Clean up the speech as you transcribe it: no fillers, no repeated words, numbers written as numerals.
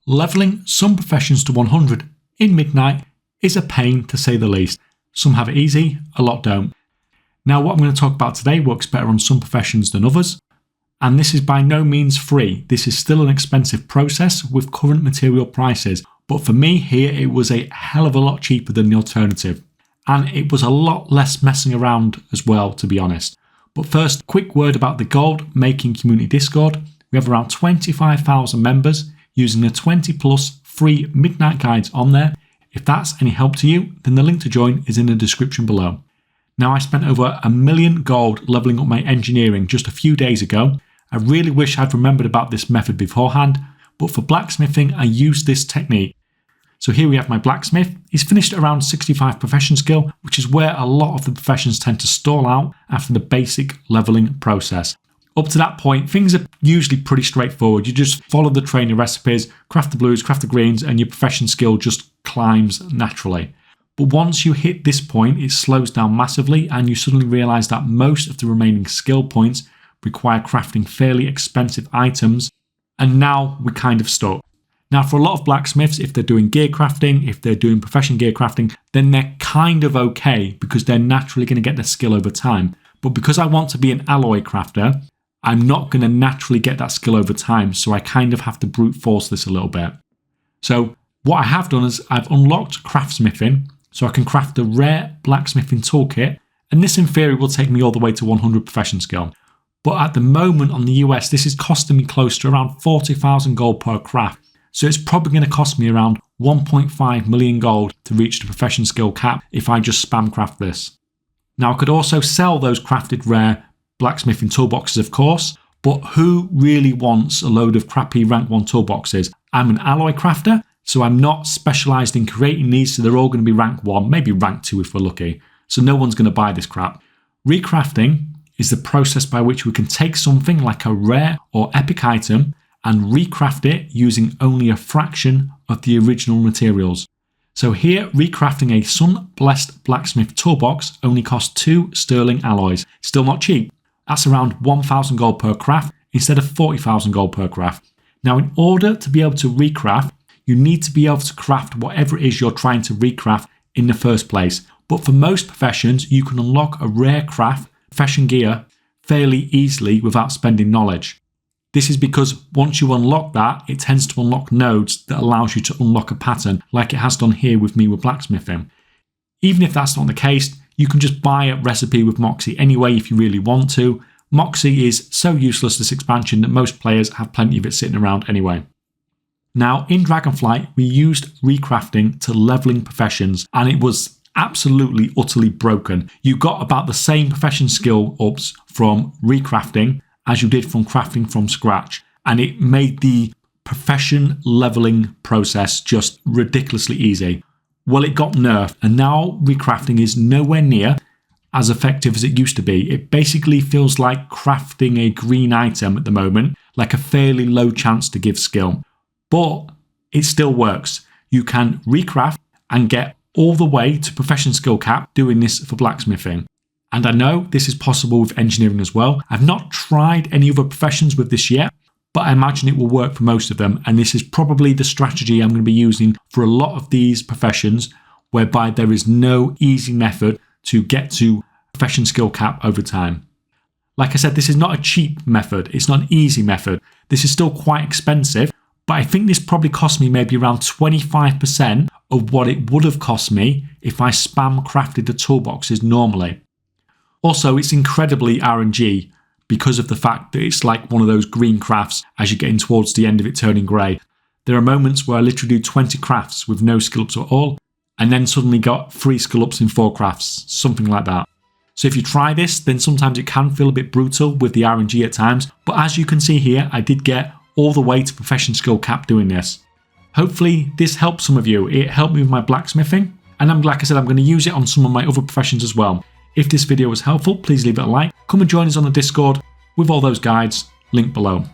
Leveling some professions to 100 in Midnight is a pain to say the least. Some have it easy, a lot don't. Now what I'm going to talk about today works better on some professions than others, and this is by no means free. This is still an expensive process with current material prices, but for me here it was a hell of a lot cheaper than the alternative, and it was a lot less messing around as well, to be honest. But first, quick word about the gold making community Discord. We have around 25,000 members using the 20 plus free Midnight guides on there. If that's any help to you, then the link to join is in the description below. Now, I spent over 1 million gold leveling up my engineering just a few days ago. I really wish I'd remembered about this method beforehand, but for blacksmithing I used this technique. So here we have my blacksmith. He's finished at around 65 profession skill, which is where a lot of the professions tend to stall out after the basic leveling process. Up to that point, things are usually pretty straightforward. You just follow the trainer recipes, craft the blues, craft the greens, and your profession skill just climbs naturally. But once you hit this point, it slows down massively, and you suddenly realise that most of the remaining skill points require crafting fairly expensive items, and now we're kind of stuck. Now, for a lot of blacksmiths, if they're doing gear crafting, if they're doing profession gear crafting, then they're kind of okay because they're naturally going to get their skill over time. But because I want to be an alloy crafter, I'm not going to naturally get that skill over time, so I kind of have to brute force this a little bit. So what I have done is I've unlocked craftsmithing, so I can craft the rare blacksmithing toolkit, and this in theory will take me all the way to 100 profession skill. But at the moment on the US, this is costing me close to around 40,000 gold per craft, so it's probably going to cost me around 1.5 million gold to reach the profession skill cap if I just spam craft this. Now I could also sell those crafted rare blacksmithing toolboxes, of course, but who really wants a load of crappy rank 1 toolboxes? I'm an alloy crafter, so I'm not specialised in creating these, so they're all going to be rank 1, maybe rank 2 if we're lucky, so no one's going to buy this crap. Recrafting is the process by which we can take something like a rare or epic item and recraft it using only a fraction of the original materials. So here, recrafting a sun-blessed blacksmith toolbox only costs 2 sterling alloys. Still not cheap. That's around 1,000 gold per craft instead of 40,000 gold per craft. Now, in order to be able to recraft, you need to be able to craft whatever it is you're trying to recraft in the first place. But for most professions, you can unlock a rare craft, profession gear, fairly easily without spending knowledge. This is because once you unlock that, it tends to unlock nodes that allows you to unlock a pattern, like it has done here with me with blacksmithing. Even if that's not the case, you can just buy a recipe with Moxie anyway if you really want to. Moxie is so useless this expansion that most players have plenty of it sitting around anyway. Now, in Dragonflight, we used recrafting to leveling professions, and it was absolutely, utterly broken. You got about the same profession skill ups from recrafting as you did from crafting from scratch, and it made the profession leveling process just ridiculously easy. Well, it got nerfed, and now recrafting is nowhere near as effective as it used to be. It basically feels like crafting a green item at the moment, like a fairly low chance to give skill. But it still works. You can recraft and get all the way to profession skill cap doing this for blacksmithing. And I know this is possible with engineering as well. I've not tried any other professions with this yet, but I imagine it will work for most of them. And this is probably the strategy I'm going to be using for a lot of these professions, whereby there is no easy method to get to profession skill cap over time. Like I said, this is not a cheap method. It's not an easy method. This is still quite expensive, but I think this probably cost me maybe around 25% of what it would have cost me if I spam crafted the toolboxes normally. Also, it's incredibly RNG because of the fact that it's like one of those green crafts as you're getting towards the end of it turning grey. There are moments where I literally do 20 crafts with no skill ups at all, and then suddenly got 3 skill ups in 4 crafts, something like that. So if you try this, then sometimes it can feel a bit brutal with the RNG at times, but as you can see here, I did get all the way to profession skill cap doing this. Hopefully this helps some of you. It helped me with my blacksmithing, and like I said, I'm going to use it on some of my other professions as well. If this video was helpful, please leave it a like. Come and join us on the Discord with all those guides, link below.